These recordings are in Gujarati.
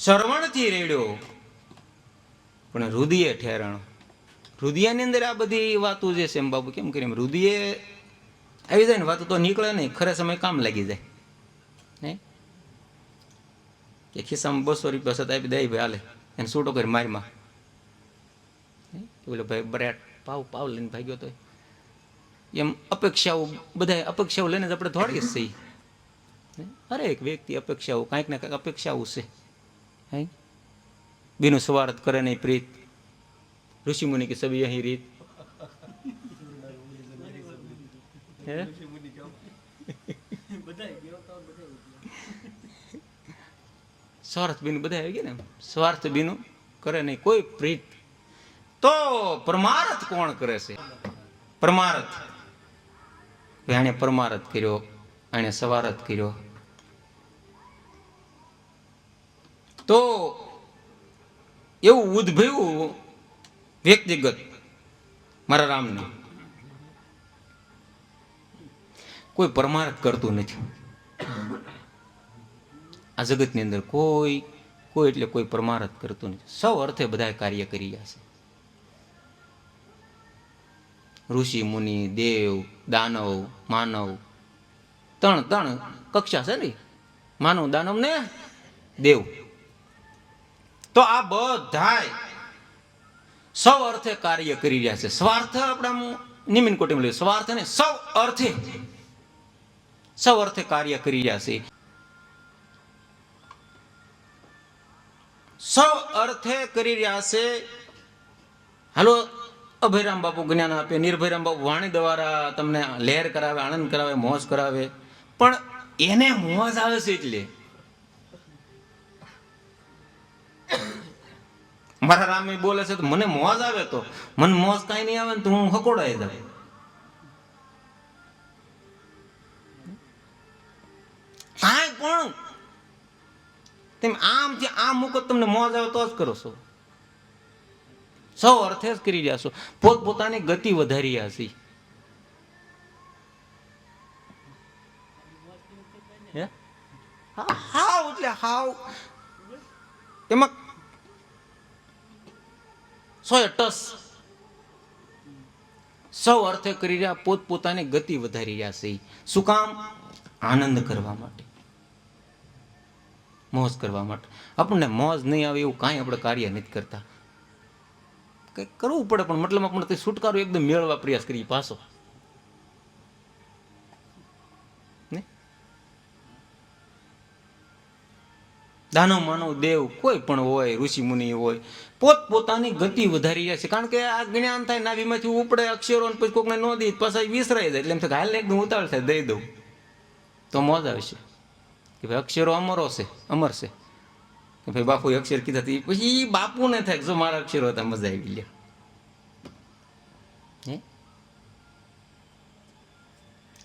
શ્રવણથી રેડ્યો પણ રુદિયે ઠેરાણો. રુદિયાની અંદર આ બધી વાતો જે છે એમ બાબુ કેમ કરી રુદિયે આવી જાય ને વાતો તો નીકળે નહીં, ખરે સમય કામ લાગી જાય નહીં કે ખિસ્સામાં 200 રૂપિયા સત આપી દે ભાઈ હાલે એને છૂટો કરી મારીમાં બોલો ભાઈ બરાટ પાવ લઈને ભાગ્યો તો એમ અપેક્ષાઓ બધા અપેક્ષાઓ લઈને જ આપણે દોડીએ છીએ. હરેક વ્યક્તિ અપેક્ષાઓ કાંઈક ને કાંઈક અપેક્ષાઓ છે. હે બીનું સ્વાર્થ કરે નહીં પ્રીત, ઋષિમુનિ કે સબી અહીં રીત. સ્વાર્થ બીનું બધા આવી ગયા ને, સ્વાર્થ બીનું કરે નહીં કોઈ પ્રીત. તો પરમાર્થ કોણ કરે છે? પરમાર્થ આને પરમાર્થ કર્યો, આને સવારથ કર્યો. તો એવું ઉદ્ભવ્યું વ્યક્તિગત મારા રામને કોઈ પરમાર્થ કરતું નથી. આ જગતની અંદર કોઈ એટલે કોઈ પરમાર્થ કરતું નથી. સૌ અર્થે બધા કાર્ય કરી રહ્યા છે. ઋષિ મુનિ, દેવ, દાનવ, માનવ, ત્રણ કક્ષા છે ને, માનવ, દાનવ ને દેવ. તો આ બધાય સૌ અર્થે કાર્ય કરી રહ્યા છે. સ્વાર્થ આપણે નિમિન કોટીમાં લઈએ, સ્વાર્થ ને સૌ અર્થે કાર્ય કરી રહ્યા છે. સૌ અર્થે કરી રહ્યા છે. હાલો અભયરામ બાપુ જ્ઞાન આપે, નિર્ભયરામ બાપુ વાણી દ્વારા તમને લહેર કરાવે, આનંદ કરાવે, મોજ કરાવે, પણ એને મોજ આવે છે એટલે મારા રામે બોલે છે તો મને મોજ આવે, તો મને મોજ કાંઈ નહીં આવે ને તો હું હકોડાઈ જાઉં. કાંઈ પણ તમે આમથી આમ મૂકો તમને મોજ આવે તો જ કરો છો. સૌ અર્થે જ કરી રહ્યા છો. પોતપોતાની ગતિ વધારી રહ્યા છે. હાવ એટલે હાવ એમાં 100% સૌ અર્થે કરી રહ્યા, પોતપોતાની ગતિ વધારી રહ્યા છે. શું કામ? આનંદ કરવા માટે, મોજ કરવા માટે. આપણને મોજ નહીં આવે એવું કાંઈ આપણે કાર્ય નથી કરતા. કંઈક કરવું પડે પણ મતલબ આપણે છુટકારો એકદમ મેળવવા પ્રયાસ કરીએ પાછો. દાનવ, માનવ, દેવ કોઈ પણ હોય, ઋષિ મુનિ હોય, પોતપોતાની ગતિ વધારી રહ્યા છે. કારણ કે આ જ્ઞાન થાય, નાભીમાંથી ઉપડે અક્ષરો, પછી કોકને ન દે પાછા વિસરાઈ જાય. એટલે એમ થાય હાલ એકદમ ઉતાવળ થાય દઈ દઉં તો મોજ આવશે કે ભાઈ અક્ષરો અમર છે કે ભાઈ બાપુ અક્ષર કીધા પછી બાપુને થાય જો મારા અક્ષરો હતા મજા આવી લે.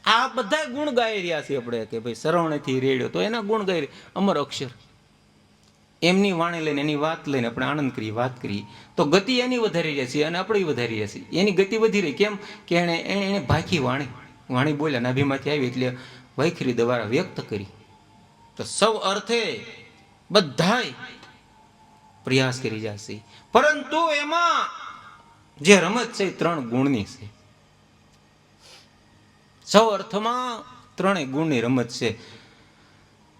આ બધા ગુણ ગાઈ રહ્યા છીએ આપણે કે ભાઈ સરવણેથી રેડ્યો તો એના ગુણ ગાઈ અમર અક્ષર. એમની વાણી લઈને, એની વાત લઈને આપણે આનંદ કરીએ, વાત કરીએ તો ગતિ એની વધારી રહ્યા છીએ અને આપણે વધારી રહ્યા છીએ. એની ગતિ વધી રહી. કેમ કે એને ભાખી વાણી બોલ્યા, નાભીમાંથી આવી એટલે વૈખરી દ્વારા વ્યક્ત કરી. તો સૌ અર્થે બધાય પ્રયાસ કરી જશે. પરંતુ એમાં જે રમત છે 3 ગુણની છે. સૌ અર્થમાં 3 ગુણની રમત છે.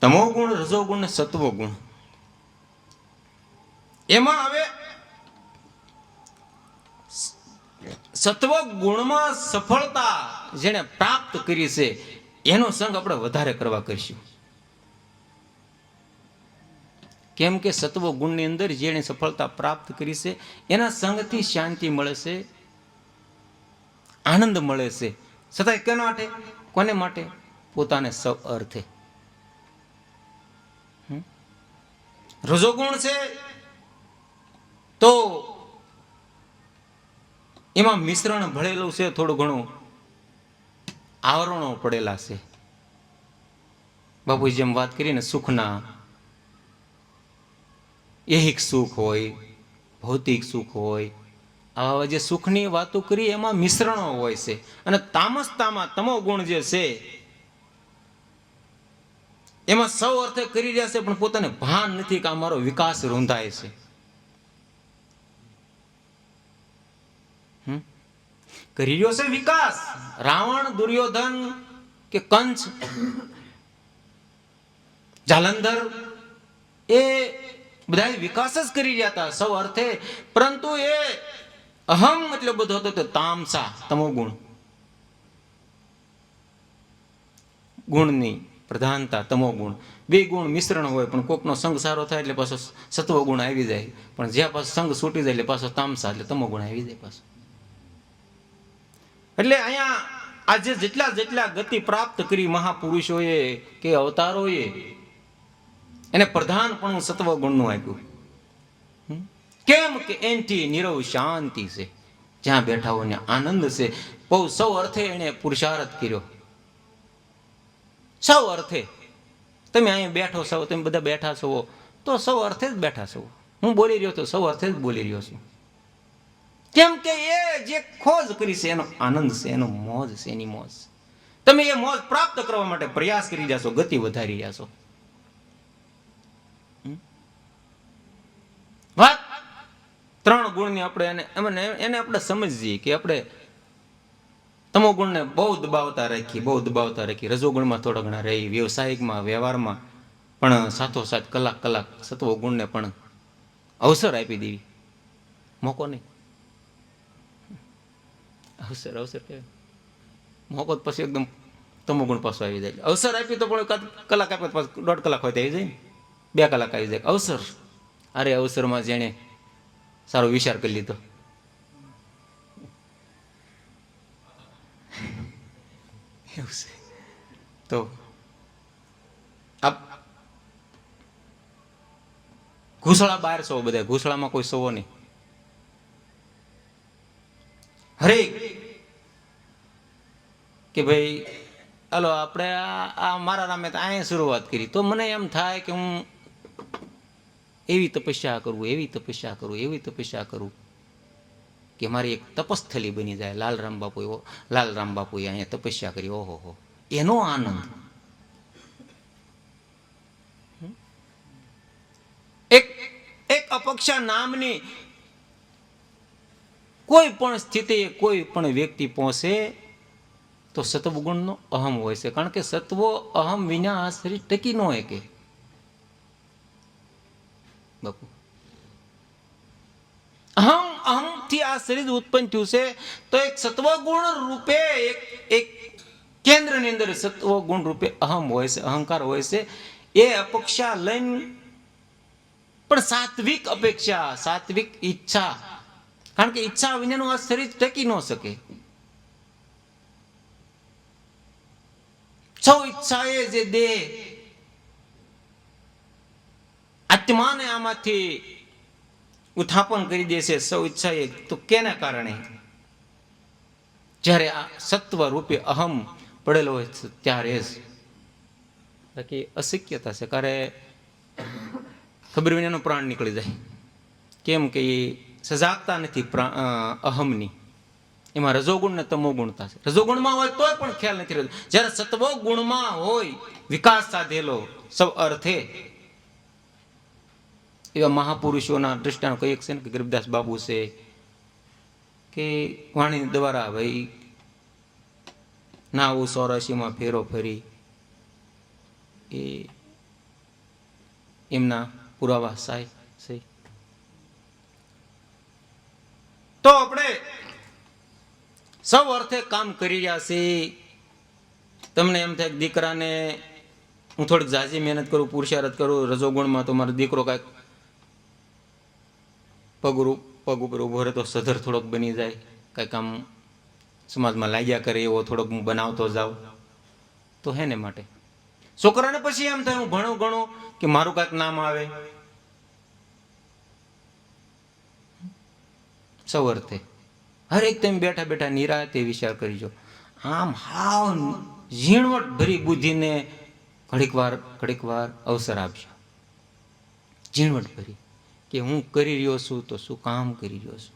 તમો ગુણ, રજો ગુણ ને સત્વ ગુણ. એમાં હવે સત્વ ગુણમાં સફળતા જેને પ્રાપ્ત કરી છે એનો સંગ આપણે વધારે કરવા કરીશું. કેમ કે સત્વ ગુણની અંદર જેને સફળતા પ્રાપ્ત કરી છે એના સંગથી શાંતિ મળે છે, આનંદ મળે છે. છતાંય કેના માટે? કોને માટે? પોતાને સૌ અર્થે. રજોગુણ છે તો એમાં મિશ્રણ ભળેલું છે, થોડું ઘણું આવરણો પડેલા છે. બાપુ જેમ વાત કરીને સુખના, એહિક સુખ હોય, ભૌતિક સુખ હોય, આવા જે સુખની વાતો કરી એમાં મિશ્રણો હોય છે. અને તામસતામાં તમો ગુણ જે છે એમાં સૌ અર્થે કરી રહ્યા છે, પણ પોતાને ભાન નથી કે અમારો વિકાસ રૂંધાય છે. કરી રહ્યો છે વિકાસ. રાવણ, દુર્યોધન કે કંસ, જાલંધર, એ બધા વિકાસ જ કરી રહ્યા હતા સૌ અર્થે, પરંતુ એ અહમ એટલો બધો હતો, તામસા, તમોગુણ, ગુણની પ્રધાનતા તમોગુણ. બે ગુણ મિશ્રણ હોય, પણ કોકનો સંગ સારો થાય એટલે પાછો સત્વગુણ આવી જાય, પણ જ્યાં પાછો સંગ છૂટી જાય એટલે પાછો તામસા એટલે તમોગુણ આવી જાય પાછો. એટલે અહીંયા આજે જેટલા જેટલા ગતિ પ્રાપ્ત કરી મહાપુરુષોએ કે અવતારોએ, એને પ્રધાનપણું સત્વગુણનું આપ્યું. કેમ કે એનથી નીરવ શાંતિ છે, જ્યાં બેઠા હોય ને આનંદ છે. બહુ સૌ અર્થે એને પુરુષાર્થ કર્યો, સૌ અર્થે. તમે અહીંયા બેઠો છો, તમે બધા બેઠા છો, તો સૌ અર્થે જ બેઠા છો. હું બોલી રહ્યો તો સૌ અર્થે જ બોલી રહ્યો છું. કેમ કે એ જે ખોજ કરી છે એનો આનંદ છે, એનો મોજ છે, એની મોજ. તમે એ મોજ પ્રાપ્ત કરવા માટે પ્રયાસ કરી રહ્યા છો, ગતિ વધારી રહ્યા છો. વાત ત્રણ ગુણની આપણે એને આપણે સમજીએ કે આપણે તમોગુણને બહુ દબાવતા રાખી, રજોગુણમાં થોડા ઘણા રહી, વ્યવસાયિકમાં, વ્યવહારમાં, પણ સાથોસાથ કલાક સત્વગુણને પણ અવસર આપી દેવી. મોકો નહીં, અવસર કે મોકો પછી એકદમ તમોગુણ પાછો આવી જાય. અવસર આપી તો પણ કલાક આપે, 1.5 કલાક હોય તો આવી જાય ને, 2 કલાક આવી જાય. અવસર, અરે અવસરમાં જેણે સારો વિચાર કરી લીધો, એવું છે. તો ઘૂસળા બહાર છો, બધા ઘૂસળામાં કોઈ સોવો નહીં. હરેક કે ભાઈ હાલો આપણે આ મારા નામે અહીંયા શરૂઆત કરી, તો મને એમ થાય કે હું એવી તપસ્યા કરું કે મારી એક તપસ્થલી બની જાય. લાલરામ બાપુએ અહીંયા તપસ્યા કરી, ઓહો, એનો આનંદ. એક અપક્ષા નામની કોઈ પણ સ્થિતિએ કોઈ પણ વ્યક્તિ પહોંચે તો સત્વગુણનો અહમ હોય છે. કારણ કે સત્વો અહમ વિના આ શરીર ટકી ન હોય કે બાપુ. અહમથી આ શરીર ઉત્પન્ન થયું છે, તો એક સત્વગુણ રૂપે એક કેન્દ્રની અંદર સત્વગુણ રૂપે અહમ હોય છે, અહંકાર હોય છે. એ અપેક્ષા લઈને પણ સાત્વિક અપેક્ષા, સાત્વિક ઈચ્છા, કારણ કે ઈચ્છા વિનાનું આ શરીર ટકી ન શકે. સૌ ઈચ્છાએ જે દેહ આત્માને આમાંથી ઉત્થાપન કરી દે છે, સૌ ઈચ્છાએ, તો કેના કારણે? જ્યારે આ સત્વ રૂપે અહમ પડેલો હોય છે ત્યારે જ. બાકી અશક્યતા છે, કારણ ખબર વિનાનો પ્રાણ નીકળી જાય. કેમ કે એ સજાગતા નથી અહમની. એમાં રજોગુણ ને તમોગુણતા છે. રજોગુણમાં હોય તોય પણ ખ્યાલ નથી રહેતો. જ્યારે સત્વો ગુણમાં હોય વિકાસ સાધેલો સૌ અર્થે, એવા મહાપુરુષોના દ્રષ્ટાંત કઈક છે ને, કે ગરીબદાસ બાબુ છે, કે વાણી દ્વારા ભાઈ ના 84માં ફેરો ફરી, એ એમના પુરાવા સાહેબ છે. તો આપણે સૌ અર્થે કામ કરી રહ્યા છીએ. તમને એમ થાય દીકરાને હું થોડીક ઝાઝી મહેનત કરું, પુરુષાર્થ કરું રજોગુણમાં, તો મારો દીકરો કાંઈક પગ ઉપર ઉભો રહે તો સધર થોડોક બની જાય, કાંઈક આમ સમાજમાં લાગ્યા કરે એવો થોડોક હું બનાવતો જાઉં, તો હે ને માટે છોકરાને પછી એમ થાય હું ભણું ગણું કે મારું કાંઈક નામ આવે. સૌ અર્થે હરેક તમે બેઠા બેઠા નિરાતે વિચાર કરીજો. આમ હાવ ઝીણવટ ભરી બુદ્ધિને ઘડીક વાર અવસર આપજો. ઝીણવટ ભરી કે હું કરી રહ્યો છું તો શું કામ કરી રહ્યો છું.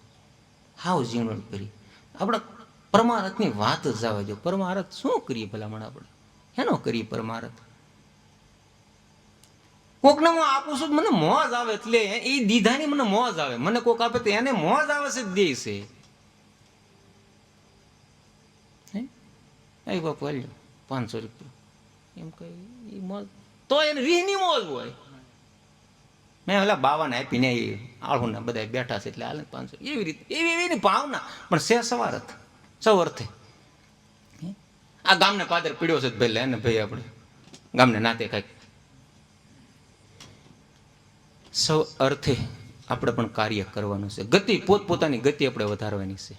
હાવ ઝીણવટ ભરી આપણા પરમાર્થની વાત જ જવા દો. પરમાર્થ શું કરીએ ભલામણ આપણે? એનો કરીએ પરમાર્થ? કોકને હું આપું છું મને મોજ આવે, એટલે એ દીધાની મને મોજ આવે. મને કોક આપે તો એને મોજ આવે છે, દે છે. એ બાપુ હાલ્યો 500 રૂપિયા એમ કઈ મોજ, તો એને વીહની મોજ હોય. મેં ઓલા બાવાને આપીને આળુના બધા બેઠા છે એટલે હાલે 500, એવી રીતે એવી ભાવના. પણ છે સવારથ, સૌ અર્થે. આ ગામને પાદર પીડ્યો છે ભાઈ, એને ભાઈ આપણે ગામને નાતે કાંઈક સૌ અર્થે આપણે પણ કાર્ય કરવાનું છે. ગતિ પોતપોતાની ગતિ આપણે વધારવાની છે.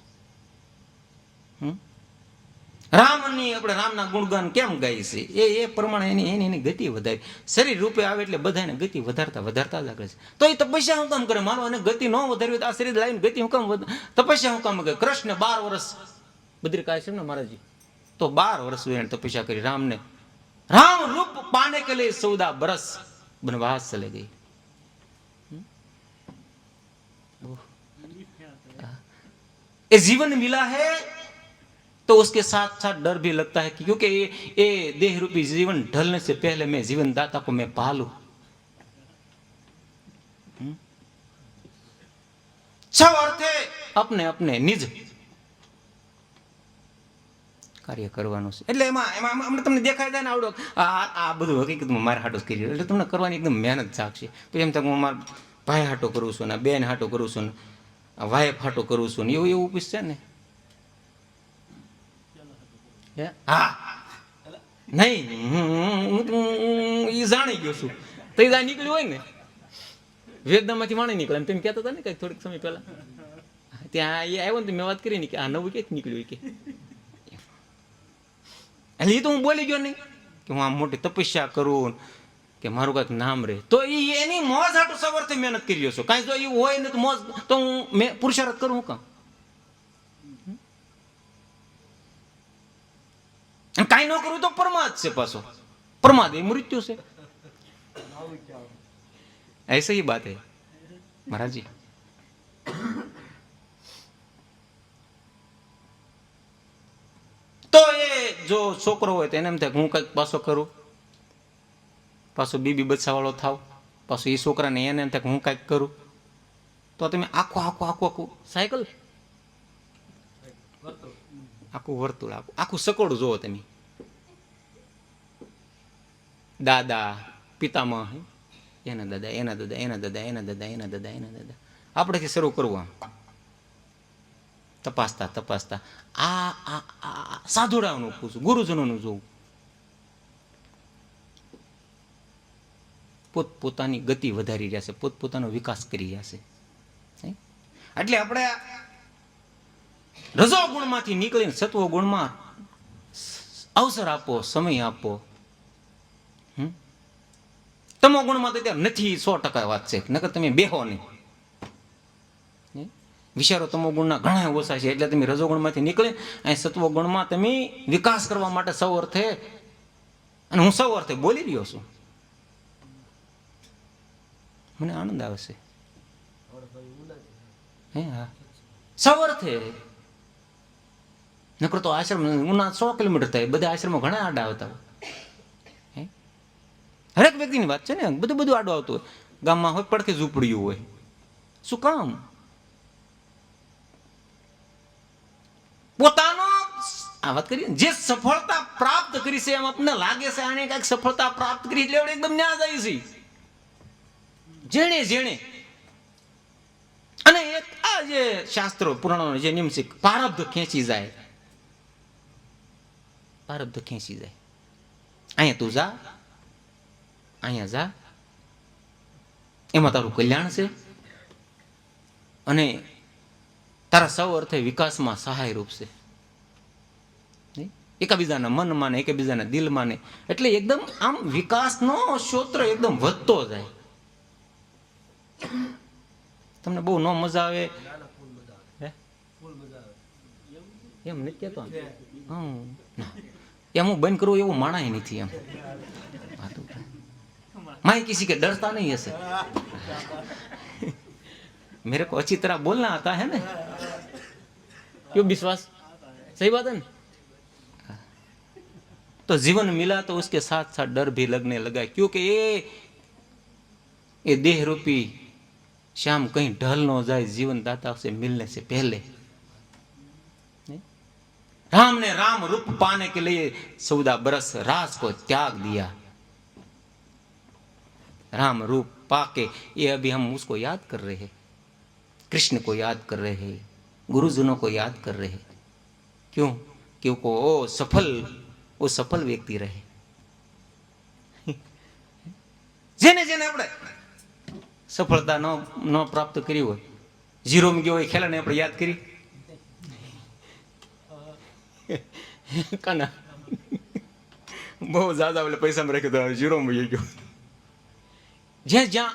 રામની આપણે રામના ગુણગાન કેમ ગાય છે એ પ્રમાણે એની ગતિ વધારી. શરીર રૂપે આવે એટલે બધા એને ગતિ વધારતા વધારતા જ આગળ છે. તો એ તપસ્યા શું કામ કરે? માનો એને ગતિ ન વધારવી, આ શરીર લાવીને ગતિ હું કામ તપસ્યા શું કામ કરે? કૃષ્ણ 12 વર્ષ બદ્રિકાશ્રમ છે ને મહારાજજી, તો 12 વર્ષ એને તપસ્યા કરી. રામને राम रूप पाने के लिए 14 बरस वनवास चले गई. ये जीवन मिला है तो उसके साथ साथ डर भी लगता है क्योंकि ये देह रूपी जीवन ढलने से पहले मैं जीवन दाता को मैं पालू. सब अर्थ है अपने अपने निज કાર્ય કરવાનું છે. એટલે એમાં અમને તમને દેખાય જાય ને આવડો આ બધું હકીકતમાં મારે હાટો કરી, એટલે તમને કરવાની એકદમ મહેનત જાગશે. પછી એમ થાય હું મારા ભાઈ હાટો કરું છું ને, બેન હાટો કરું છું ને, વાઈફ હાટો કરું છું ને, એવું પૂછશે ને. હા નહીં, એ જાણી ગયો છું. તો એ નીકળ્યું હોય ને વેદનામાંથી વાણી નીકળે એમ તેમ કહેતા હતા ને કઈક થોડીક સમય પહેલા. ત્યાં એ આવ્યો ને મેં વાત કરી ને કે આ નવું ક્યાંક નીકળ્યું કે, એટલે એ તો હું બોલી ગયો નહીં કે હું આમ મોટી તપસ્યા કરું કે મારું કાંઈક નામ રહે. તો એની મોજ હાટું સવારથી મહેનત કરી રહ્યો છું. કાંઈ જો એવું હોય ને તો મોજ તો હું મેં પુરુષાર્થ કરું હું કામ? કાંઈ ન કરું તો પ્રમાદ છે. પાછો પ્રમાદ એ મૃત્યુ છે. ऐसे ही बात है महाराज जी. તો એ જો છોકરો હોય તો એને એમ થાય હું કંઈક પાછો કરું, પાછો બીબી બચ્ચા વાળો થાવ, પાછો એ છોકરાને એને એમ થાય હું કંઈક કરું. તો તમે આખું સાયકલ, આખું વર્તુળ, આખું સકોડું જોવો તમે. દાદા પિતામહ, એના દાદા એના દાદા એના દાદા એના દાદા એના દાદા એના દાદા, આપણેથી શરૂ કરવું. આમ તપાસતા તપાસતા આ સાધુરાવનું પૂછું, ગુરુજનોનું જોવું, પોતપોતાની ગતિ વધારી રહ્યા છે, પોતપોતાનો વિકાસ કરી રહ્યા છે. એટલે આપણે રજો ગુણમાંથી નીકળીને સત્વ ગુણમાં અવસર આપો, સમય આપો. તમો ગુણમાં તો ત્યારે નથી, 100% વાત છે. નકર તમે બેહો નહીં. વિચારો તમો ગુણના ઘણા ઓછા છે, એટલે તમે રજોગુણમાંથી નીકળી અહીં સત્વ ગુણમાં તમે વિકાસ કરવા માટે સૌ અર્થે, અને હું સૌ અર્થે બોલી રહ્યો છું, મને આનંદ આવે છે. હા સૌ અર્થે. નકર તો આશ્રમ ઉના 100 કિલોમીટર થાય, બધા આશ્રમો ઘણા આડા આવતા હોય. હરેક વ્યક્તિની વાત છે ને, બધું આડું આવતું હોય. ગામમાં હોય પડખે ઝૂંપડીયું હોય, શું કામ? પોતાનો આ વાત કરીએ જે સફળતા પ્રાપ્ત કરી છે, એમ આપણને લાગે છે આને કઈક સફળતા પ્રાપ્ત કરી, એટલે એકદમ ન્યા જાય છે જેણે અને એક આ જે શાસ્ત્રો પુરાણો જે નિયમ છે, પ્રારબ્ધ ખેંચી જાય, પ્રારબ્ધ ખેંચી જાય. અહીંયા તું જા, અહીંયા જા, એમાં તારું કલ્યાણ છે અને તારા સૌ અર્થે વિકાસમાં સહાય રૂપ છે. એકબીજાના મન માને, એકબીજાના દિલ માને, એટલે એકદમ આમ વિકાસનો ક્ષેત્ર એકદમ વધતો જાય. તમને બહુ ન મજા આવે એમ નથી કહેતો, એમ હું બંધ કરું એવું માણાય નથી. એમ माँ किसी के डरता नहीं ऐसे, मेरे को अच्छी तरह बोलना आता है ना, क्यों विश्वास, सही बात है ना. तो जीवन मिला तो उसके साथ साथ डर भी लगने लगा, क्योंकि ये એ દેહરૂપી श्याम कहीं ढल न जाए जीवन दाता से मिलने से पहले। राम ने राम रूप पाने के लिए 14 बरस रास को त्याग दिया। राम रूप पाके ये अभी हम उसको याद कर रहे हैं, कृष्ण को याद कर रहे हैं, गुरुजनों को याद कर रहे हैं। क्यों? क्योंकि वो सफल व्यक्ति रहे। जेने जेने આપણે સફળતા ન પ્રાપ્ત કરી હોય, ઝીરો માં ગયો હોય ખેલાને આપણે યાદ કરી કાના બહુ જ્યાદા એટલે પૈસામાં રાખ્યો તો ઝીરો માં ગયો. જ્યાં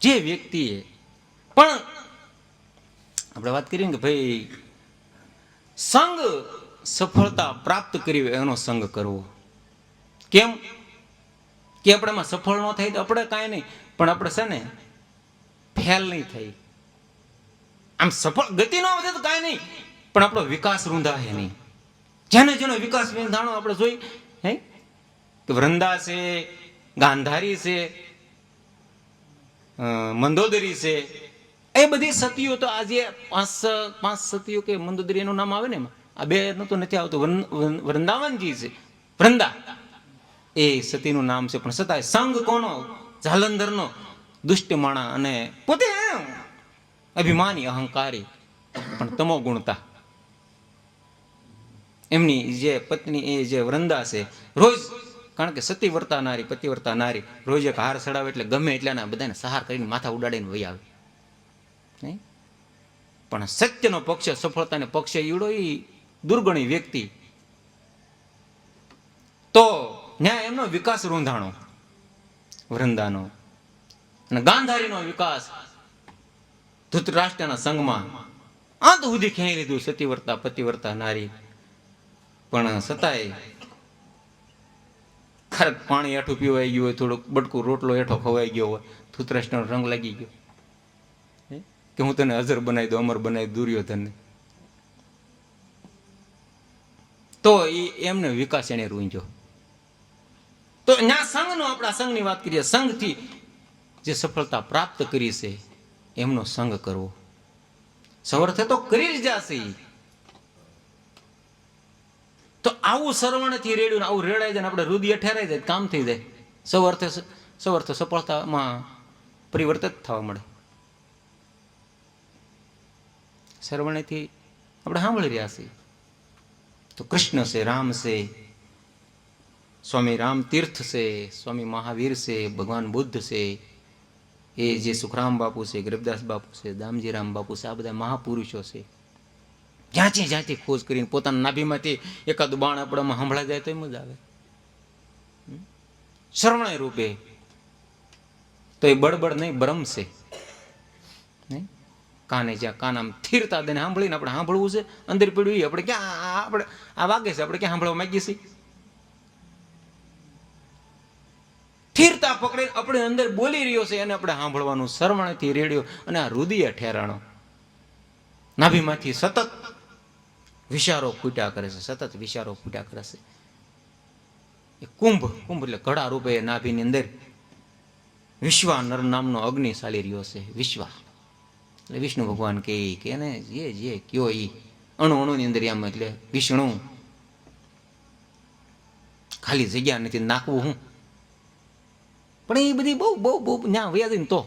જે વ્યક્તિએ પણ આપણે વાત કરીએ કે ભાઈ સંગ સફળતા પ્રાપ્ત કરી હોય એનો સંગ કરવો. કેમ કે આપણે એમાં સફળ ન થાય તો આપણે કાંઈ નહીં, પણ આપણે છે ને ફેલ નહીં થઈ. આમ સફળ ગતિ ન વધે તો કાંઈ નહીં, પણ આપણો વિકાસ રૂંધાય નહીં. જેનો વિકાસ રૂંધાણો આપણે જોઈ હે કે વૃંદા છે, ગાંધારી છે, મંદોદરી છે, એ બધી સતીઓ તો આજે પાંચ સતીઓ કે મંદોદરી એનું નામ આવે ને એમાં આ બે તો નથી આવતું. વૃંદાવનજી છે, વૃંદા એ સતીનું નામ છે, પણ છતાંય સંગ કોનો? જાલંધરનો, દુષ્ટ માણા અને પોતે અભિમાની અહંકારી પણ તમો ગુણતા. એમની જે પત્ની એ જે વૃંદા છે રોજ, કારણ કે સતી વર્તા નારી પતિવ્રતા નારી, રોજ એક હાર ચડાવે એટલે ગમે એટલાના બધાને સહાર કરીને માથા ઉડાડીને વહી આવે. પણ સત્યનો પક્ષ, સફળતાને પક્ષે ઈડો એ દુર્ગણી વ્યક્તિ તો ન્યાય એમનો વિકાસ રૂંધાણો વૃંદાનો, અને ગાંધારીનો વિકાસ ધૃતરાષ્ટ્રના સંગમાં અંત સુધી ખેંચી લીધું સતીવર્તા પતિવ્રતા નારી. પણ છતાંય ખરેખ પાણી હેઠું પીવાઈ ગયું હોય, થોડુંક બટકું રોટલો હેઠો ખવાઈ ગયો હોય, ધૃતરાષ્ટ્રનો રંગ લાગી ગયો કે હું તને અજર બનાવી દઉં, અમર બનાવી દુર્યોધનને. તો એમને વિકાસ એને રૂંઝ્યો. તો ત્યાં સંઘનો, આપણા સંઘની વાત કરીએ, સંઘથી જે સફળતા પ્રાપ્ત કરી છે એમનો સંગ કરવો. સવર્થે તો કરી જ જશે. તો આવું સરવણથી રેડ્યું ને આવું રેડાઈ જાય ને આપણે રુદિય ઠેરાઈ જાય, કામ થઈ જાય. સવર્થ સફળતામાં પરિવર્તિત થવા મળે. સરવણેથી આપણે સાંભળી રહ્યા છીએ તો કૃષ્ણ છે, રામ છે, સ્વામી રામ તીર્થ છે, સ્વામી મહાવીર છે, ભગવાન બુદ્ધ છે, એ જે સુખરામ બાપુ છે, ગરીબદાસ બાપુ છે, દામજીરામ બાપુ છે, આ બધા મહાપુરુષો છે. જ્યાંથી ખોજ કરીને પોતાના નાભીમાંથી એકાદું બાણ આપણામાં સંભળાઈ જાય તો મજા આવે. શ્રવણ રૂપે તો એ બળબડ નહીં, બ્રહ્મ છે. કાને જ્યાં કાન આમ સ્થિરતા દઈને સાંભળીને આપણે સાંભળવું છે, અંદર પીડ્યું આપણે ક્યાં આપણે આ વાગે છે, આપણે ક્યાં સાંભળવા માંગીએ છીએ. સ્થિરતા પકડીને આપણે અંદર બોલી રહ્યો છે એને આપણે સાંભળવાનું. સરવણથી રેડિયો અને આ રુદિય ઠેરાણો નાભીમાંથી સતત વિચારો ફૂટ્યા કરે છે, સતત વિચારો ફૂટ્યા કરે છે. એ કુંભ એટલે ઘડા રૂપે નાભીની અંદર વિશ્વા નર નામનો અગ્નિ ચાલી રહ્યો છે. વિશ્વા એટલે વિષ્ણુ ભગવાન કે એને જે કયો એ અણુની અંદર આમ, એટલે વિષ્ણુ ખાલી જગ્યા નથી નાખવું હું, પણ એ બધી બહુ ત્યાં વ્યાજ ને તો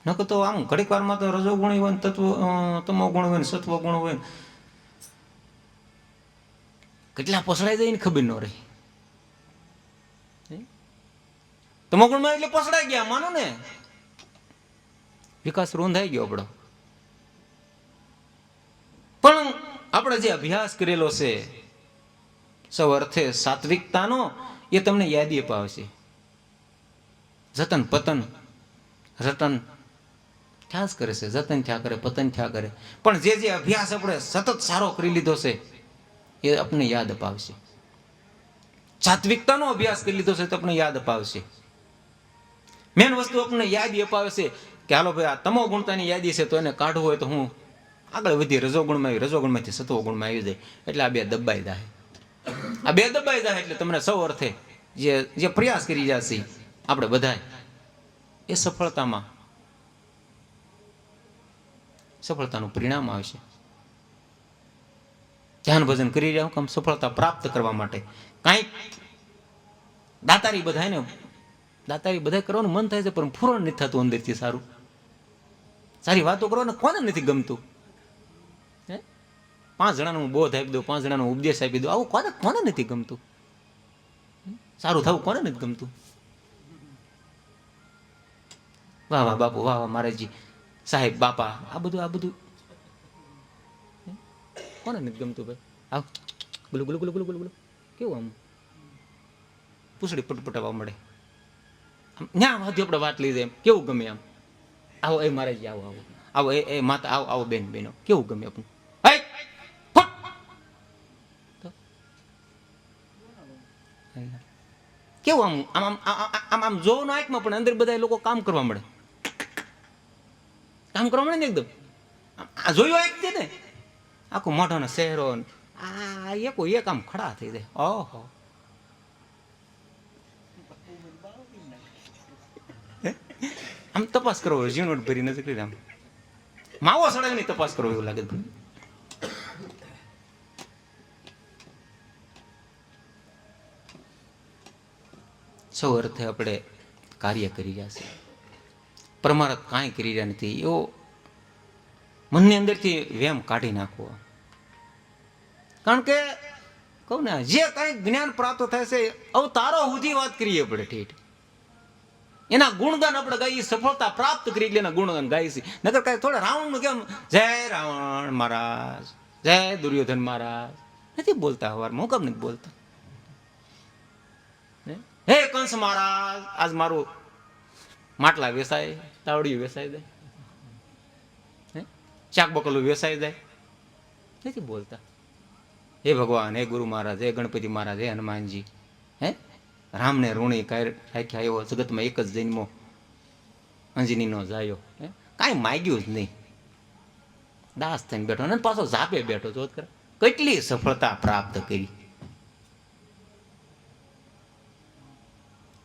નકર તો આમ ઘડીક વારમાં તો રજો ગુણ હોય ને તમો ગુણ હોય ને સત્વ ગુણ હોય ને કેટલા પસડાઈ જાય ને ખબર ન રહી. તમો ગુણમાં એટલે પસડાઈ ગયા માનો ને, વિકાસ રોંધાઈ ગયો આપણો. પણ આપણે જે અભ્યાસ કરેલો છે સૌ અર્થે સાત્વિકતાનો, એ તમને યાદી અપાવશે. જતન પતન રતન થયા જ કરે છે, જતન થયા કરે, પતન થયા કરે. પણ જે અભ્યાસ આપણે સતત સારો કરી લીધો છે એ આપણને યાદ અપાવશે. સાત્વિકતાનો અભ્યાસ કરી લીધો છે તો આપણે યાદ અપાવશે. મેન વસ્તુ આપણને યાદી અપાવે છે કે હાલો ભાઈ આ તમો ગુણતાની યાદી છે તો એને કાઢવું હોય તો હું આગળ વધી રજોગુણમાં આવી, રજોગુણમાંથી સત્વગુણમાં આવી જાય એટલે આ બે દબાઈ જાય. આ બે દબાઈ જાય એટલે તમને સૌ અર્થે જે પ્રયાસ કરી જશે આપણે બધા એ સફળતાનું પરિણામ આવશે. ધ્યાન ભજન કરી રહ્યા હું કામ? સફળતા પ્રાપ્ત કરવા માટે. કાંઈક દાતારી બધા કરવાનું મન થાય છે, પણ પૂરણ નથી થતું અંદરથી. સારી વાતો કરવાનું કોને નથી ગમતું? 5 જણાનો હું બોધ આપી દઉં, 5 જણાનો ઉપદેશ આપી દઉં, આવું કોને નથી ગમતું? સારું થવું કોને નથી ગમતું? વાહ વાહ બાપુ, વાહ વાહ મહારાજજી, સાહેબ, બાપા, આ બધું કોને નથી ગમતું ભાઈ? આવ ગુલુ ગુલુ ગુલુ ગુલુ ગુલુ કેવું આમ પૂછડી પટપટાવા મળે. ન્યા વાથી આપણે વાત લઈ જાય, એમ કેવું ગમે? આમ આવો એ મહારાજજી, આવો આવો આવો, એ માતા, આવો આવો બેનો, કેવું ગમે આપણું? કેવું આમ આમ આમ જોવું ના આંખમાં, પણ અંદર બધા લોકો કામ કરવા મળે ને એકદમ. આ જોયું આંખ છે ને, આખું મોઢાનો શહેરો આ એક આમ ખડા થઈ જાય. ઓહો, આમ તપાસ કરવો, ઝીણવટ ભરી નથી કરી, આમ માવો સળાવીની તપાસ કરવો એવું લાગે. સૌ અર્થે આપણે કાર્ય કરી રહ્યા છીએ, પરમાર્થ કાંઈ કરી રહ્યા નથી. એવો મનની અંદરથી વેમ કાઢી નાખવો. કારણ કે કહું ને, જે કાંઈ જ્ઞાન પ્રાપ્ત થાય છે અવતારો સુધી વાત કરીએ આપણે ઠીઠ. એના ગુણગાન આપણે ગાઈએ, સફળતા પ્રાપ્ત કરી એટલે એના ગુણગાન ગાઈએ છીએ. નકર કાંઈ થોડા રાવણનું કેમ જય રાવણ મહારાજ, જય દુર્યોધન મહારાજ નથી બોલતા. હવારમાં હું કેમ નથી બોલતા? હે કંસ મહારાજ, આજ મારું માટલા વેસાય, તાવડિયું વેસાઈ જાય, ચાક બકલું વેસાઈ જાય, નથી બોલતા. હે ભગવાન, હે ગુરુ મહારાજ, હે ગણપતિ મહારાજ, હે હનુમાનજી, રામને ઋણી રાખ્યા, આવ્યો જગતમાં એક જ જન્મો, અંજનીનો જાયો, કાંઈ માગ્યું જ નહીં, દાસ થઈને બેઠો ને પાછો ઝાપે બેઠો. જો કેટલી સફળતા પ્રાપ્ત કરી.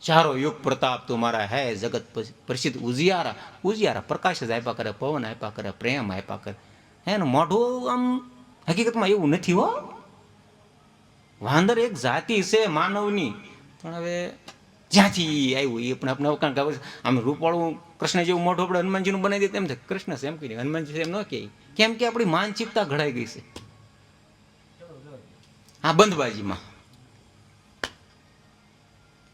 ચારો યુગ પ્રતાપ તું મારા હે જગત પ્રસિદ્ધ ઉજિયારા પ્રકાશ જ આપ્યા કરે, પવન આપ્યા કરે, પ્રેમ આપ્યા કરે. એનું મોઢું આમ હકીકતમાં એવું નથી હો. વાંદર એક જાતિ છે માનવની, પણ હવે જ્યાંથી આવ્યું એ પણ આપણે અવકાશ ખબર. આમ રૂપવાળું કૃષ્ણ જેવું મોઢું આપણે હનુમાનજીનું બનાવી દે તેમ થાય. કૃષ્ણ છે એમ કહી, હનુમાનજી એમ ન કહે, કેમ કે આપણી માનસિકતા ઘડાઈ ગઈ છે આ બંધબાજીમાં.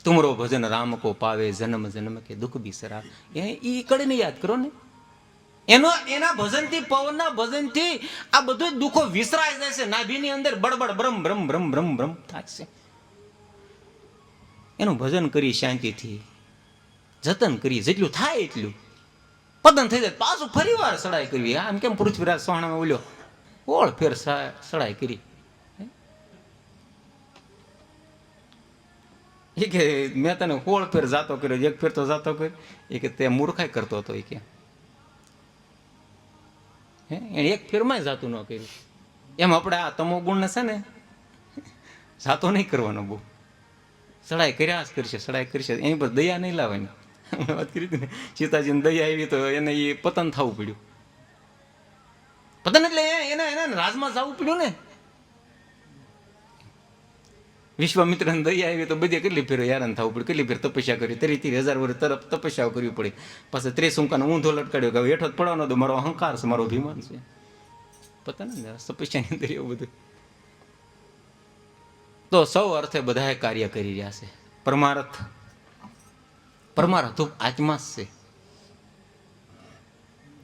તુમરો ભજન રામ કો પાવે, જન્મ જન્મ કે દુઃખ બિસરા. એ કડીને યાદ કરો ને, એના ભજનથી, પવનના ભજનથી આ બધું દુઃખો વિસરાઈ જાય છે. નાભીની અંદર બળબડ બ્રહ્મ બ્રહ્મ બ્રહ્મ બ્રહ્મ બ્રહ્મ થાય છે. એનું ભજન કરી શાંતિથી, જતન કરી, જેટલું થાય એટલું પતન થઈ જાય. પાછું ફરી વાર સડાઈ કરવી. આમ કેમ પૃથ્વીરાજ સોહાણામાં બોલ્યો, ઓળ ફેર સડાઈ કરી. એ કે મેં તને 16 ફેર જાતો કર્યો, 1 ફેર તો જાતો કર્યો. એ કે તે મૂર્ખાઈ કરતો હતો. એ કે એને 1 ફેરમાં જાતું ન કર્યું. એમ આપણે આ તમો ગુણને છે ને જાતો નહીં કરવાનો. બહુ સડાઈ કર્યા જ કરશે, સડાઈ કરશે. એની પર દયા નહીં લાવવાની. વાત કરી હતી ને, સીતાજીને દયા આવી તો એને એ પતન થવું પડ્યું. પતન એટલે એને રાજમાં જવું પડ્યું ને. વિશ્વામિત્રને દયા આવી તો બધી કેટલી ફેર હેરાન થવું પડ્યું, કેટલી ફેર તપસ્યા કરી, 30,000 વર્ષ તરફ તપસ્યા કરવી પડી. પાછા 30 ઊંધો લટકાડ્યો કે હેઠો જ પડવાનો તો મારો અહંકાર છે, મારો અભિમાન છે. પતા ને તપસ્યાની અંદર એવું બધું. તો સૌ અર્થે બધા કાર્ય કરી રહ્યા છે. પરમાર્થ આત્મા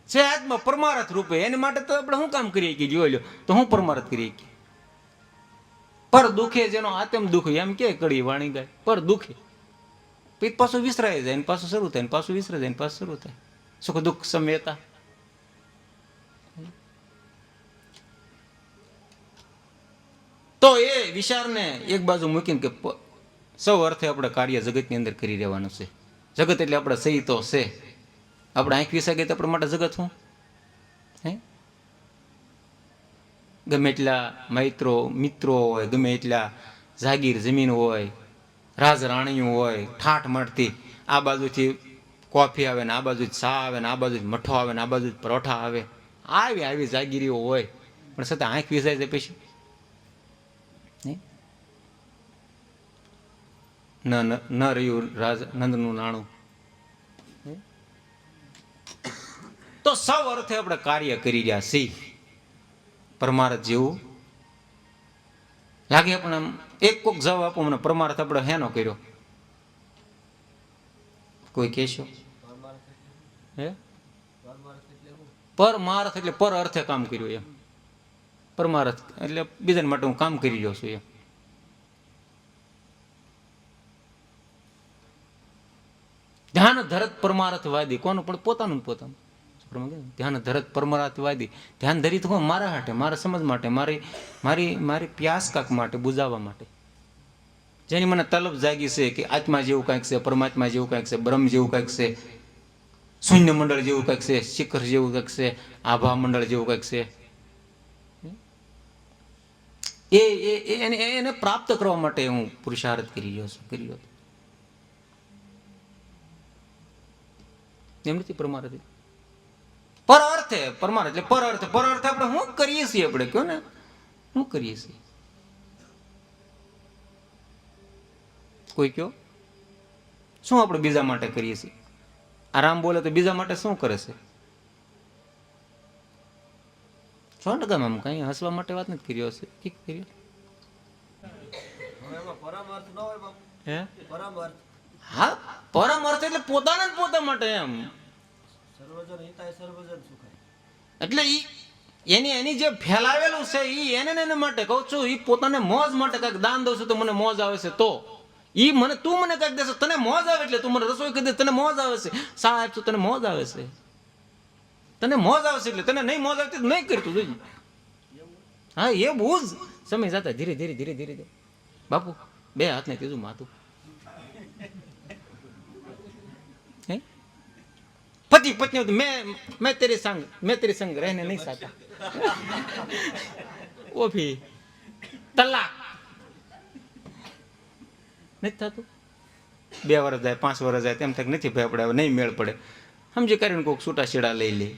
છે આત્મા પરમાર્થ રૂપે. એની માટે તો આપણે શું કામ કરીએ કે જોઈ લો તો હું પરમાર્થ કરીએ કે પર દુખે જેનો આત્મ દુઃખ, એમ કે કડી વાણી ગાય. પર દુખે પછી પાછું વિસરાય જાય, પાછું શરૂ થાય, પાછું વિસરાય જાય, પાછું શરૂ થાય. સુખ દુઃખ સમેતા. તો એ વિચારને એક બાજુ મૂકીને કે સૌ અર્થે આપણે કાર્ય જગતની અંદર કરી રહેવાનું છે. જગત એટલે આપણે સહી તો છે. આપણે આંખ વિસા ગઈ તો આપણા માટે જગત શું? ગમે એટલા મિત્રો હોય, ગમે એટલા જાગીર જમીન હોય, રાજ રાણીઓ હોય, ઠાઠ મળતી, આ બાજુથી કોફી આવે ને આ બાજુ ચા આવે ને આ બાજુ મઠો આવે ને આ બાજુ પરોઠા આવે, આવી જાગીરીઓ હોય, પણ છતાં આંખ વિસાય છે પછી ન રહ્યું રાજ નંદનું નાણું. તો સૌ અર્થે આપણે કાર્ય કરી રહ્યા છીએ. પરમાર્થ જેવું લાગે પણ આમ એક કોક જવાબ આપો મને, પરમાર્થ આપણે હેનો કર્યો કોઈ કહેશો? હે પરમાર્થ એટલે પર અર્થે કામ કર્યું એમ. પરમાર્થ એટલે બીજા માટે હું કામ કરી રહ્યો છું એમ. ધ્યાન ધરત પરમાર્થવાદી કોનું? પણ પોતાનું પોતાનું. ધ્યાન ધરત પરમાર્થવાદી, ધ્યાન ધરી તો મારા હાટે, મારા સમજ માટે, મારી મારી મારી પ્યાસ કાક માટે, બુજાવવા માટે. જેની મને તલબ જાગી છે કે આત્મા જેવું કંઈક છે, પરમાત્મા જેવું કંઈક છે, બ્રહ્મ જેવું કંઈક છે, શૂન્ય મંડળ જેવું કંઈક છે, શિખર જેવું કંઈક છે, આભા મંડળ જેવું કંઈક છે. એને પ્રાપ્ત કરવા માટે હું પુરુષાર્થ કરી રહ્યો છું, કરી રહ્યો છું. એમ નથી પરમાર્થ. પર અર્થે પરમાર્થ એટલે પર અર્થે. પર અર્થે આપણે શું કરીએ છીએ? આપણે કયો ને શું કરીએ છીએ? કોઈ કયો શું આપણે બીજા માટે કરીએ છીએ? આરામ બોલે તો બીજા માટે શું કરે છે? 100% આમ કઈ હસવા માટે વાત નથી કર્યો હશે. ઠીક કર્યો. હા, પરમ અર્થ એટલે પોતાના જ પોતા માટે એમ. એટલે એની જે ફેલાવેલું છે એને માટે કહું છું. એ પોતાને મોજ માટે કઈક દાન દઉં છું તો મને મોજ આવે છે. તો ઈ મને તું મને કઈક દેશે, તને મોજ આવે એટલે તું મને રસોઈ કરી દે, તને મોજ આવે છે. સાહેબ તને મોજ આવે છે, તને મોજ આવે છે એટલે તને નહીં મોજ આવતી નહીં કરતું જોઈ. હા એ બહુ જ સમય જતા ધીરે ધીરે ધીરે ધીરે બાપુ બે હાથને કીધું માથું. પતિ પત્ની મેં તેરી સંગ રહેને નહીં સાચા. ઓફી તલાક નથી થતું. 2 વર્ષ જાય, 5 વર્ષ જાય, તેમ તક નથી ભાઈ આપણે નહીં મેળ પડે. સમજી કરીને કોઈક છૂટાછેડા લઈ લે.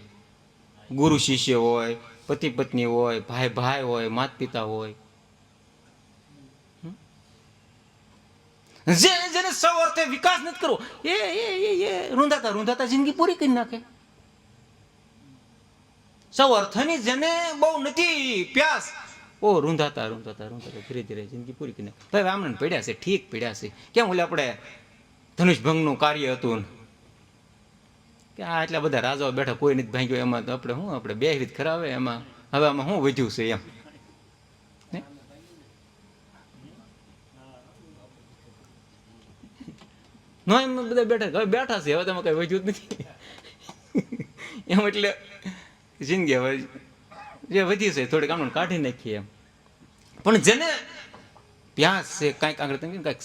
ગુરુ શિષ્ય હોય, પતિ પત્ની હોય, ભાઈ ભાઈ હોય, માતા પિતા હોય, જેને સૌ અર્થે વિકાસ નથી કરવો એ રૂંધાતા જિંદગી પૂરી કરી નાખે. સૌ અર્થની જેને બહુ નથી પ્યાસ, ઓ રૂંધાતા ધીરે ધીરે જિંદગી પૂરી કરી નાખે. ભાઈ આમને પડ્યા છે, ઠીક પડ્યા છે. કેમ ઓલે આપણે ધનુષ ભંગનું કાર્ય હતું કે આ એટલા બધા રાજાઓ બેઠા, કોઈ નથી ભાંગ્યો, એમાં તો આપણે શું આપણે બે રીત ખરાવે, એમાં હવે આમાં શું વધ્યું છે એમ. નો એમ બધા બેઠા છે, હવે તમે કઈ વધ્યું જ નથી એમ. એટલે જિંદગી હવે જે વધી છે થોડીક આમ કાઢી નાખીએ એમ. પણ જેને પ્યાસ છે કાંઈક આગળ તમે કાંઈક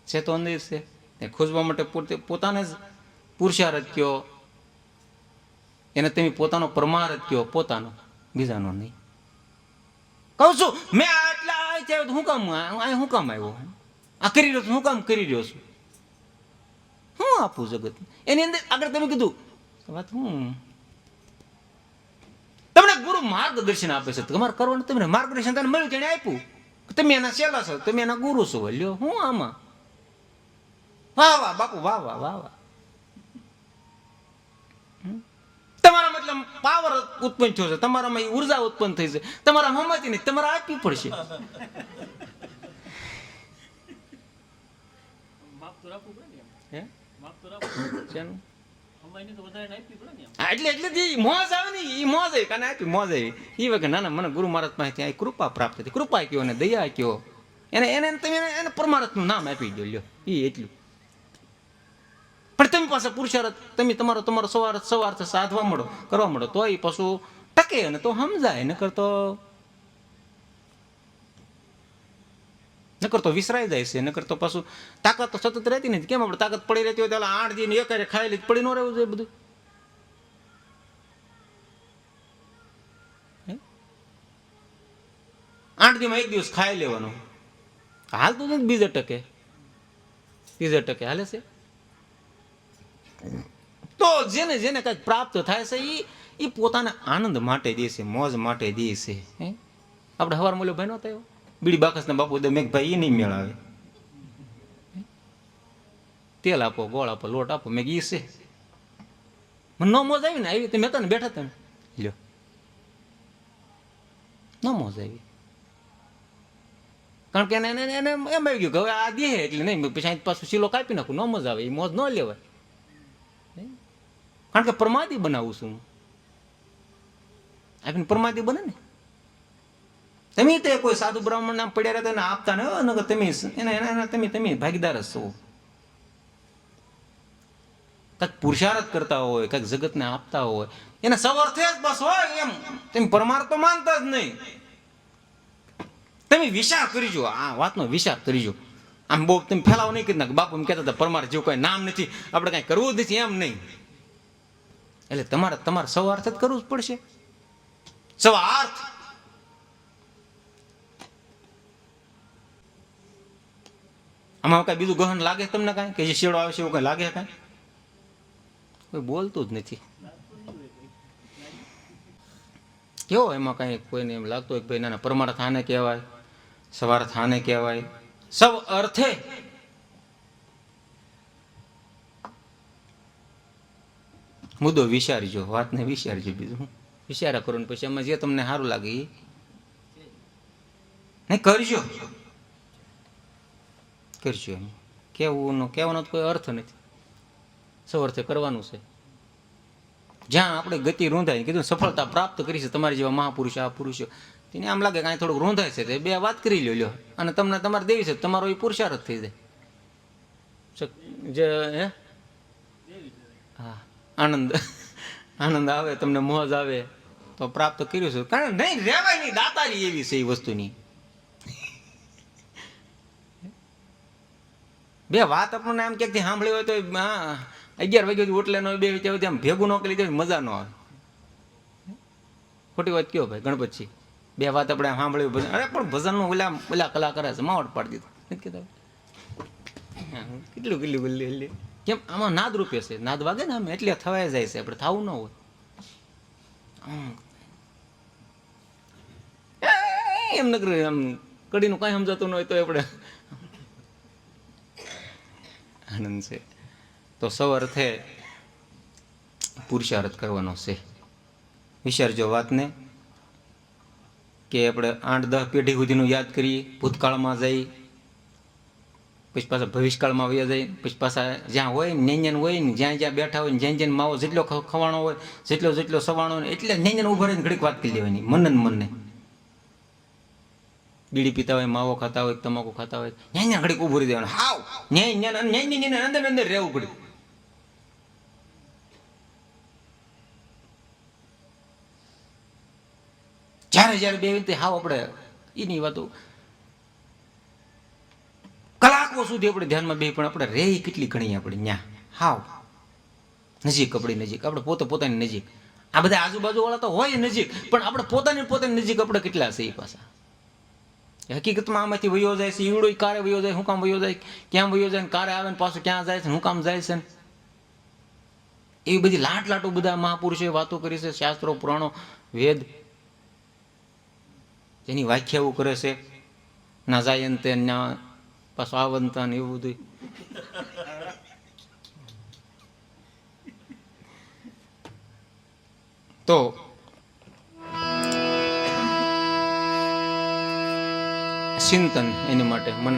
છે તો અંદર છે ખોજવા માટે પોતાને જ પુરુષાર્થ કયો, એને તમે પોતાનો પરમાર્થ કયો, પોતાનો, બીજાનો નહીં. કહું છું મેં આટલા હું કામ આવ્યો, આ કરી રહ્યો છું, હું કામ કરી રહ્યો છું, હું આપું જગત એની અંદર આગળ. તમે કીધું વાત હું તમને ગુરુ માર્ગદર્શન આપે છે, તમારે કરવાનું તમને માર્ગદર્શન તને મળ્યું, તેને આપ્યું, તમે એના ચેલા છો, તમે એના ગુરુ છો. લ્યો હું આમાં વાહ વાહ બાપુ, વાહ વાહ વાહ વાહ. તમારા મતલબ પાવર ઉત્પન્ન થયો છે, તમારામાં ઉર્જા ઉત્પન્ન થઈ છે, તમારા હમતી નહીં, તમારે આપવી પડશે. એટલે મોજ આવે ને એ મોજ આવી કાને આપી મોજ આવી એ વખત ના મને ગુરુ મહારાજ પાસે ત્યાં કૃપા પ્રાપ્ત હતી. કૃપા કયો અને દયા કયો, એને તમે એને પરમાર્થ નું નામ આપી દો. લ્યો એ એટલું. પણ તમે પાસે પુરુષાર્થ તમે તમારો સવાર્થ સાધવા મળો, કરવા મળો, તો એ પશુ ટકે ને તો સમજાય, નકર તો વિસરાઈ જાય છે. નકર તો પાછું તાકાત તો સતત રહેતી નથી. કેમ આપણે તાકાત પડી રહેતી હોય તો 8 દિન એકારે ખાઈ લે પડી ન રહેવું જોઈએ બધું. આઠ દીમાં 1 દિવસ ખાઈ લેવાનું, હાલતું નથી, બીજે ટકે ત્રીજે ટકે હાલે છે. તો જેને જેને કંઈક પ્રાપ્ત થાય છે એ પોતાના આનંદ માટે દે છે, મોજ માટે દે છે. આપણે હવાર મોલ્યો ભાઈ નહોતા આવ્યો બીડી બાકસના બાપુ દે મેઘ ભાઈ, એ નહીં મેળાવે. તેલ આપો, ગોળ આપો, લોટ આપો, મેં ઈ છે. મને ન મોજ આવી ને, આવી તમે હતા ને, બેઠા હતા ને, લ્યો ન મોજ આવી. કારણ કે એને એમ આવી ગયું કે હવે આ દે એટલે નહીં, પછી પાછું શીલો કાપી નાખું, ન મજા આવે, એ મોજ ન લેવાય. કારણ કે પ્રમાદી બનાવું છું હું. આપીને પ્રમાદી બને ને. તમે તે કોઈ સાધુ બ્રાહ્મણ નામ પડ્યા રહેતા એને આપતા ને, તમે એના તમે ભાગીદાર જ છો. કંઈક પુરુષાર્થ કરતા હોય, કંઈક જગતને આપતા હોય, એને સવર્થે જ બસ હોય એમ. તમે પરમાર્થ તો માનતા જ નહીં. તમે વિચાર કરીજો, આ વાતનો વિચાર કરીજો. આમ બહુ તમે ફેલાવો નહીં કરી નાખ. બાપુ એમ કહેતા હતા પરમાર્થ જેવું કોઈ નામ નથી, આપણે કાંઈ કરવું જ નથી, એમ નહીં. એટલે તમારે સવાર્થ જ કરવું જ પડશે. સવાર્થ આમાં કઈ બીજું ગહન લાગે તમને કાંઈ, કે જે શેડો આવે છે એવું કઈ લાગે કાંઈ? કોઈ બોલતું જ નથી. કેવો એમાં કાંઈ કોઈને એમ લાગતું હોય કે ભાઈ ના પરમાર્થ આને કહેવાય, સવાર્થ આને કહેવાય, સવ અર્થે. મુદ્દો વિચારજો, વાતને વિચારજો, બીજું હું વિચારા કરો ને પછી એમાં જે તમને સારું લાગે એ નહીં કરજો. કરજો એમ કહેવાનો તો કોઈ અર્થ નથી. સવર્થે કરવાનું છે. જ્યાં આપણે ગતિ રૂંધાય, કીધું સફળતા પ્રાપ્ત કરી છે તમારી જેવા મહાપુરુષ આ પુરુષો, તેને આમ લાગે કે અહીં થોડુંક રૂંધાય છે, તે બે વાત કરી લ્યો અને તમને તમારે દેવી છે, તમારો એ પુરુષાર્થ થઈ જાય. જે હે હા, આનંદ આવે, તમને મોજ આવે તો પ્રાપ્ત કર્યું છે. કારણ નહીં રહેવાય નહીં, દાતારી એવી છે એ વસ્તુની. બે વાત આપણને આમ ક્યાંકથી સાંભળી હોય તો 11 વાગ્યાથી ઓટલે નો 2 વાગ્યા આમ ભેગું ન કરી તો મજા ન આવે. ખોટી વાત કયો ભાઈ ગણપતજી, બે વાત આપણે સાંભળી. અરે પણ ભજનનું ઓલા કલાકાર છે માવટ પાડી દીધું. કેટલું ગલ્લી કેમ આમાં નાદ રૂપે છે, નાદ વાગે ને આમ એટલે થવાય જાય છે, આપણે થવું ન હોય. એમ ન કરે, આમ કડીનું કાંઈ સમજાતું ન હોય તો આપણે આનંદ છે. તો સવર્થે પુરુષાર્થ કરવાનો છે. વિચારજો વાતને, કે આપણે 8-10 પેઢી સુધીનું યાદ કરીએ, ભૂતકાળમાં જઈ, પછી પાછા ભવિષ્યકાળમાં વયા જાય, પછી પાછા જ્યાં હોય ને નેન્યન હોય ને, જ્યાં બેઠા હોય ને, જ્યાં માવો જેટલો ખવાણો હોય, જેટલો સવાણો હોય, એટલે નેન્યન ઉભા રહીને ઘડીક વાત કરી લેવાની મનને. બીડી પીતા હોય, માવો ખાતા હોય, તમાકુ ખાતા હોય, ન્યા ઘડીક ઉભું રહી દેવાનું. હાવ અંદર રહેવું પડે. જ્યારે બે રીતે હાવ આપણે એની વાતો કલાકો સુધી આપણે ધ્યાનમાં બે, પણ આપણે રે કેટલી ઘણી આપણે ન્યા હાવ નજીક, આપણી નજીક, આપણે પોતાની નજીક. આ બધા આજુબાજુ વાળા તો હોય નજીક, પણ આપણે પોતાની નજીક આપણે કેટલા છે એ પાછા. હકીકતમાં આમાંથી વયો જાય છે, ઈવડો કારે વયો જાય, શું કામ વયો જાય, ક્યાં વયો જાય, કારે આવે ને પાછું ક્યાં જાય છે, શું કામ જાય છે. એવી બધી લાટો બધા મહાપુરુષોએ વાતો કરી છે, શાસ્ત્રો પુરાણો વેદ જેની વ્યાખ્યાઓ કરે છે. ના જાયંતે ના પાછું આવંતા ને એવું બધું. તો ચિંતન એની માટે મન